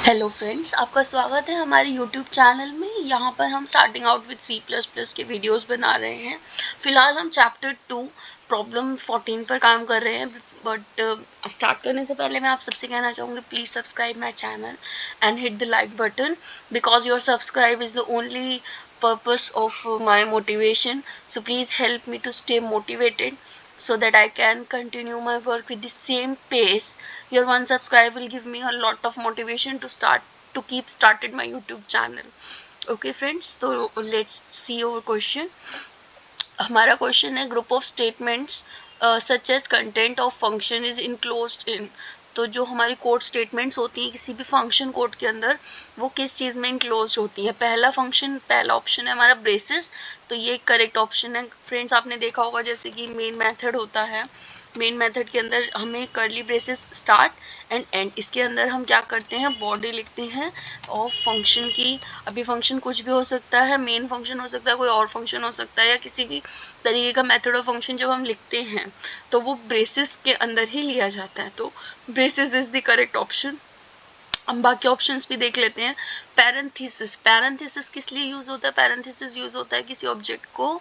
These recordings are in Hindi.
हेलो फ्रेंड्स, आपका स्वागत है हमारे यूट्यूब चैनल में। यहाँ पर हम स्टार्टिंग आउट विद C++ के वीडियोस बना रहे हैं। फ़िलहाल हम चैप्टर 2 प्रॉब्लम 14 पर काम कर रहे हैं। बट स्टार्ट करने से पहले मैं आप सबसे कहना चाहूँगी, please subscribe my channel and hit the like button, because your subscribe is the only purpose of my motivation. So please help me to stay motivated so that I can continue my work with the same pace. Your one subscribe will give me a lot of motivation to keep started my YouTube channel. Okay friends, so let's see our question. हमारा क्वेश्चन है, group of statements such as content of function is enclosed in. तो जो हमारी कोड स्टेटमेंट्स होती हैं किसी भी फंक्शन कोड के अंदर, वो किस चीज़ में इनक्लोज्ड होती हैं। पहला ऑप्शन है हमारा ब्रेसेस, तो ये करेक्ट ऑप्शन है। फ्रेंड्स, आपने देखा होगा जैसे कि मेन मेथड होता है, मेन मेथड के अंदर हमें curly braces start and and, इसके अंदर हम क्या करते हैं, बॉडी लिखते हैं और फंक्शन की। अभी फंक्शन कुछ भी हो सकता है, मेन फंक्शन हो सकता है, कोई और फंक्शन हो सकता है, या किसी भी तरीके का मेथड ऑफ फंक्शन जब हम लिखते हैं तो वो ब्रेसेस के अंदर ही लिया जाता है। तो braces is the correct option. हम बाकी ऑप्शंस भी देख लेते हैं। पैरेंथेसिस किस लिए यूज़ होता है? पैरेंथेसिस यूज़ होता है किसी ऑब्जेक्ट को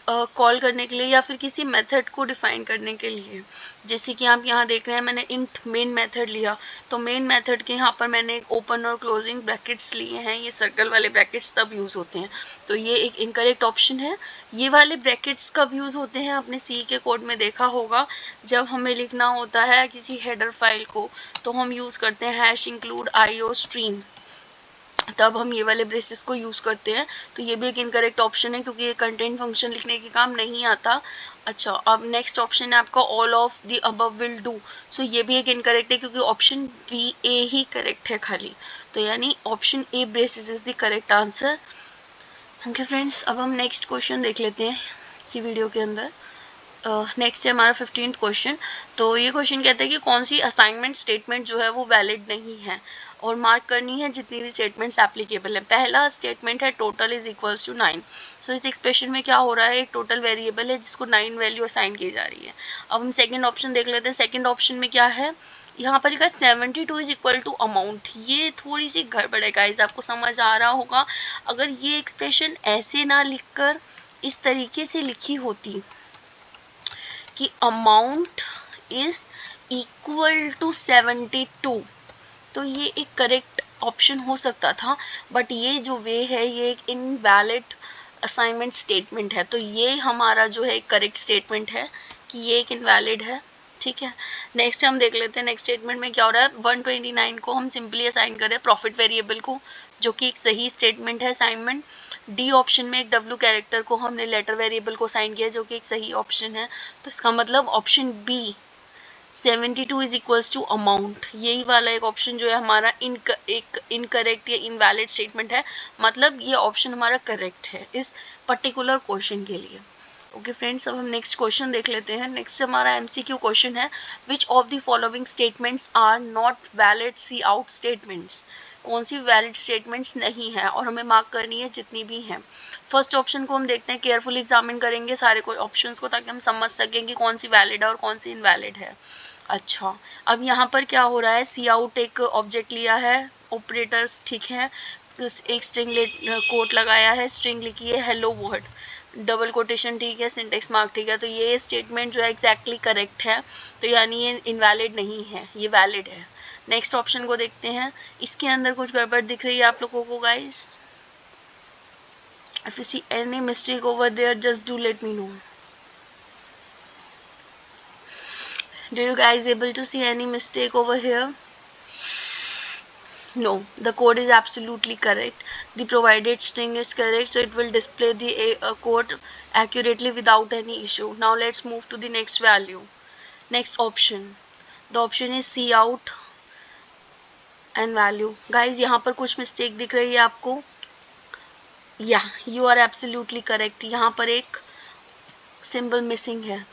कॉल करने के लिए या फिर किसी मेथड को डिफाइन करने के लिए। जैसे कि आप यहाँ देख रहे हैं, मैंने इंट मेन मेथड लिया, तो मेन मेथड के यहाँ पर मैंने एक ओपन और क्लोजिंग ब्रैकेट्स लिए हैं। ये सर्कल वाले ब्रैकेट्स तब यूज़ होते हैं, तो ये एक इनकरेक्ट ऑप्शन है। ये वाले ब्रैकेट्स कब यूज़ होते हैं? आपने सी के कोड में देखा होगा, जब हमें लिखना होता है किसी हेडर फाइल को, तो हम यूज़ करते हैं #include IO stream, तब हम ये वाले ब्रेसेस को यूज़ करते हैं। तो ये भी एक इनकरेक्ट ऑप्शन है, क्योंकि ये कंटेंट फंक्शन लिखने के काम नहीं आता। अच्छा, अब नेक्स्ट ऑप्शन है आपका all of the above will do. So ये भी एक इनकरेक्ट है, क्योंकि ऑप्शन बी ए ही करेक्ट है खाली। तो यानी option A braces is the correct answer. Okay friends, अब हम नेक्स्ट क्वेश्चन देख लेते हैं इसी वीडियो के अंदर। नेक्स्ट है हमारा 15th क्वेश्चन। तो ये क्वेश्चन कहता है कि कौन सी असाइनमेंट स्टेटमेंट जो है वो वैलिड नहीं है, और मार्क करनी है जितनी भी स्टेटमेंट्स एप्लीकेबल है। पहला स्टेटमेंट है टोटल इज इक्वल्स टू 9। सो इस एक्सप्रेशन में क्या हो रहा है, एक टोटल वेरिएबल है जिसको 9 वैल्यू असाइन की जा रही है। अब हम सेकेंड ऑप्शन देख लेते हैं। सेकेंड ऑप्शन में क्या है, यहाँ पर लिखा 72 इज इक्वल टू अमाउंट। ये थोड़ी सी गड़बड़ है गाइस, आपको समझ आ रहा होगा। अगर ये एक्सप्रेशन ऐसे ना लिखकर इस तरीके से लिखी होती कि अमाउंट इज इक्वल टू 72, तो ये एक करेक्ट ऑप्शन हो सकता था। बट ये जो वे है, ये एक इनवैलिड असाइनमेंट स्टेटमेंट है। तो ये हमारा जो है करेक्ट स्टेटमेंट है कि ये एक इनवैलिड है। ठीक है, नेक्स्ट हम देख लेते हैं। नेक्स्ट स्टेटमेंट में क्या हो रहा है, 129 को हम सिंपली असाइन करें प्रॉफिट वेरिएबल को, जो कि एक सही स्टेटमेंट है असाइनमेंट। डी ऑप्शन में एक W कैरेक्टर को हमने लेटर वेरिएबल को असाइन किया, जो कि एक सही ऑप्शन है। तो इसका मतलब option B 72 is equals to amount, यही वाला एक ऑप्शन जो है हमारा एक इनकरेक्ट या इनवैलिड स्टेटमेंट है। मतलब ये ऑप्शन हमारा करेक्ट है इस पर्टिकुलर क्वेश्चन के लिए। ओके फ्रेंड्स, अब हम नेक्स्ट क्वेश्चन देख लेते हैं। नेक्स्ट हमारा MCQ क्वेश्चन है, which of the following statements are not valid see out statements. कौन सी वैलिड स्टेटमेंट्स नहीं है, और हमें मार्क करनी है जितनी भी हैं। फर्स्ट ऑप्शन को हम देखते हैं, केयरफुली एग्जामिन करेंगे सारे ऑप्शंस को, ताकि हम समझ सकें कि कौन सी वैलिड है और कौन सी इनवैलिड है। अच्छा, अब यहाँ पर क्या हो रहा है, सी आउट एक ऑब्जेक्ट लिया है, ऑपरेटर्स ठीक है, एक स्ट्रिंग कोट लगाया है, स्ट्रिंग लिखी है हेलो वर्ड, डबल कोटेशन ठीक है, सिंटेक्स मार्क ठीक है। तो ये स्टेटमेंट जो है एग्जैक्टली करेक्ट है, तो यानी ये इनवैलिड नहीं है, ये वैलिड है। नेक्स्ट ऑप्शन को देखते हैं, इसके अंदर कुछ गड़बड़ दिख रही है आप लोगों को guys. If you see any mistake over there, just do let me know. Do you guys able to see any mistake over here? No, the code is absolutely correct. The provided string is correct, so it will display the code accurately without any issue. Now let's move to the next value. Next option, the option is cout and value. Guys, यहाँ पर कुछ mistake दिख रही है आपको? Yeah, you are absolutely correct. यहाँ पर एक symbol missing है।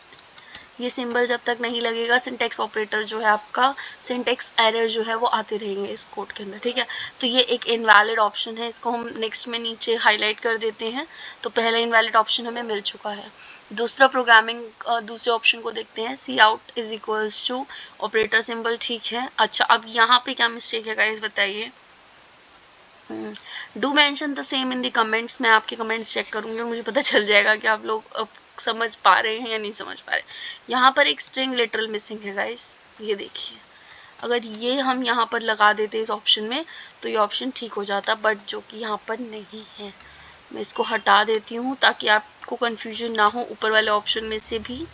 ये सिंबल जब तक नहीं लगेगा, सिंटेक्स ऑपरेटर जो है आपका, सिंटेक्स एरर जो है वो आते रहेंगे इस कोड के अंदर। ठीक है, तो ये एक इनवैलिड ऑप्शन है, इसको हम नेक्स्ट में नीचे हाईलाइट कर देते हैं। तो पहला इनवैलिड ऑप्शन हमें मिल चुका है। दूसरा प्रोग्रामिंग दूसरे ऑप्शन को देखते हैं, C out is equals to operator symbol ठीक है। अच्छा, अब यहाँ पे क्या मिस्टेक है गाइस बताइए। Do mention the same in the comments. मैं आपके कमेंट्स चेक करूँगी और मुझे पता चल जाएगा कि आप लोग अब समझ पा रहे हैं या नहीं समझ पा रहे। यहाँ पर एक स्ट्रिंग लिटरल मिसिंग है गाइस, ये देखिए। अगर ये हम यहाँ पर लगा देते इस ऑप्शन में तो ये ऑप्शन ठीक हो जाता, बट जो कि यहाँ पर नहीं है। मैं इसको हटा देती हूँ ताकि आपको कन्फ्यूजन ना हो ऊपर वाले ऑप्शन में से भी।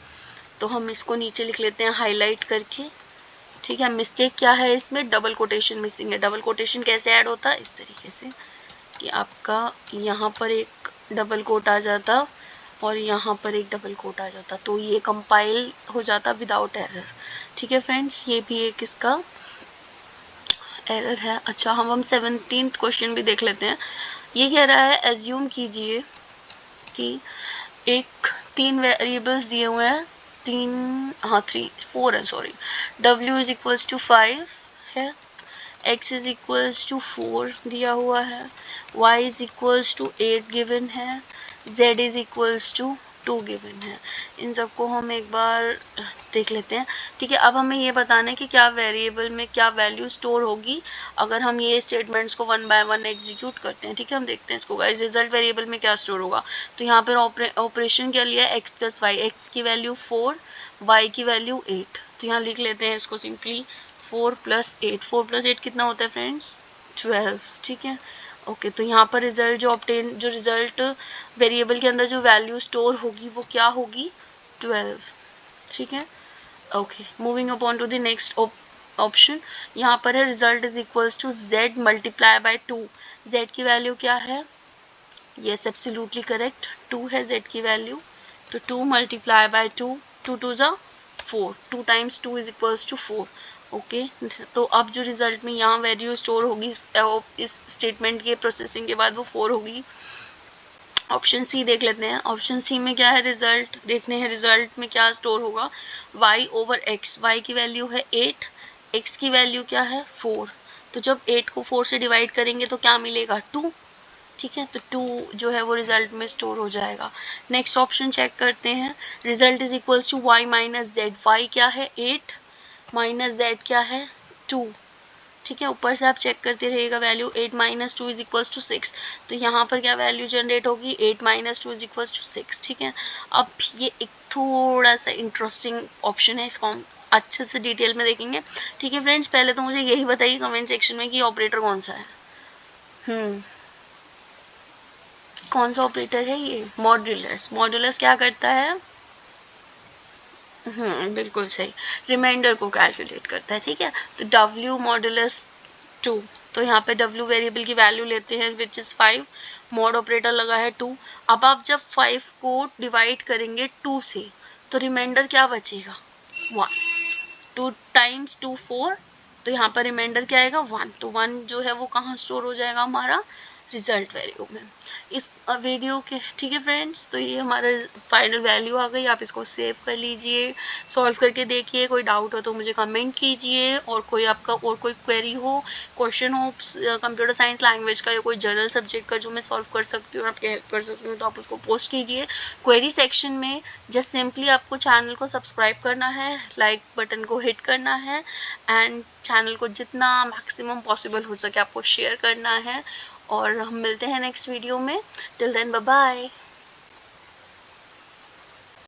तो हम इसको नीचे लिख लेते हैं हाईलाइट करके, ठीक है। मिस्टेक क्या है इसमें, डबल कोटेशन मिसिंग है। डबल कोटेशन कैसे ऐड होता है, इस तरीके से कि आपका यहाँ पर एक डबल कोट आ जाता और यहाँ पर एक डबल कोट आ जाता, तो ये कंपाइल हो जाता विदाउट एरर, ठीक है फ्रेंड्स। ये भी एक इसका एरर है। अच्छा, हम 17th क्वेश्चन भी देख लेते हैं। ये कह रहा है एज्यूम कीजिए कि एक 3 वेरिएबल्स दिए हुए हैं, 4 है sorry. w is equals to 5 है, x इज इक्वल्स टू 4 दिया हुआ है, y is equals to 8 given है, z is equals to 2 given है। इन सबको हम एक बार देख लेते हैं, ठीक है। अब हमें ये बताना है कि क्या वेरिएबल में क्या वैल्यू स्टोर होगी अगर हम ये स्टेटमेंट्स को 1 बाय 1 एग्जीक्यूट करते हैं, ठीक है। हम देखते हैं इसको गाइस, रिजल्ट वेरिएबल में क्या स्टोर होगा। तो यहाँ पर ऑपरेशन क्या लिया है, x प्लस वाई, एक्स की वैल्यू 4, y की वैल्यू 8। तो यहाँ लिख लेते हैं इसको सिंपली 4 प्लस 8। 4 प्लस 8 कितना होता है फ्रेंड्स, 12, ठीक है। ओके, तो यहाँ पर रिजल्ट जो रिजल्ट वेरिएबल के अंदर जो वैल्यू स्टोर होगी वो क्या होगी, 12, ठीक है। Okay, moving upon to the next option. यहाँ पर है result is equals to z multiply by 2। z की वैल्यू क्या है, यस एब्सोल्युटली करेक्ट, 2 है z की वैल्यू। तो 2 मल्टीप्लाई बाय 2, 2 2 ज़ा 4, 2 times 2 is equals to 4। Okay, तो अब जो रिजल्ट में यहाँ वैल्यू स्टोर होगी इस स्टेटमेंट के प्रोसेसिंग के बाद वो 4 होगी। ऑप्शन सी देख लेते हैं। ऑप्शन सी में क्या है, रिजल्ट देखने हैं, रिजल्ट में क्या स्टोर होगा, y ओवर x। y की वैल्यू है 8, x की वैल्यू क्या है 4। तो जब 8 को 4 से डिवाइड करेंगे तो क्या मिलेगा, 2, ठीक है। तो 2 जो है वो रिजल्ट में स्टोर हो जाएगा। नेक्स्ट ऑप्शन चेक करते हैं, result is equals to y minus z. Y क्या है 8 माइनस जेड क्या है 2, ठीक है। ऊपर से आप चेक करते रहिएगा value, 8 minus 2 is equals to 6। तो यहाँ पर क्या वैल्यू जनरेट होगी, 8 माइनस 2 इज इक्वल्स टू 6, ठीक है। अब ये एक थोड़ा सा इंटरेस्टिंग ऑप्शन है, इसको हम अच्छे से डिटेल में देखेंगे, ठीक है फ्रेंड्स। पहले तो मुझे यही बताइए कमेंट सेक्शन में कि ऑपरेटर कौन सा है, कौन सा ऑपरेटर है ये, मॉड्यूलस। मॉड्यूलस क्या करता है, बिल्कुल सही, रिमाइंडर को कैलकुलेट करता है, ठीक है। तो w मॉडुलस 2, तो यहाँ पे w वेरिएबल की वैल्यू लेते हैं विच इज़ 5, मॉड ऑपरेटर लगा है 2। अब आप जब 5 को डिवाइड करेंगे 2 से तो रिमाइंडर क्या बचेगा, 1। 2 टाइम्स 2 4, तो यहाँ पर रिमाइंडर क्या आएगा 1। तो 1 जो है वो कहाँ स्टोर हो जाएगा, हमारा रिजल्ट वैल्यू में, इस वीडियो के, ठीक है फ्रेंड्स। तो ये हमारा फाइनल वैल्यू आ गई, आप इसको सेव कर लीजिए, सॉल्व करके देखिए। कोई डाउट हो तो मुझे कमेंट कीजिए, और कोई आपका और कोई क्वेरी हो, क्वेश्चन हो कंप्यूटर साइंस लैंग्वेज का या कोई जनरल सब्जेक्ट का जो मैं सॉल्व कर सकती हूँ और आपकी हेल्प कर सकती हूँ, तो आप उसको पोस्ट कीजिए क्वेरी सेक्शन में। जस्ट सिंपली आपको चैनल को सब्सक्राइब करना है, लाइक बटन को हिट करना है, एंड चैनल को जितना मैक्सिमम पॉसिबल हो सके आपको शेयर करना है। और हम मिलते हैं नेक्स्ट वीडियो में, टिल देन बाय बाय।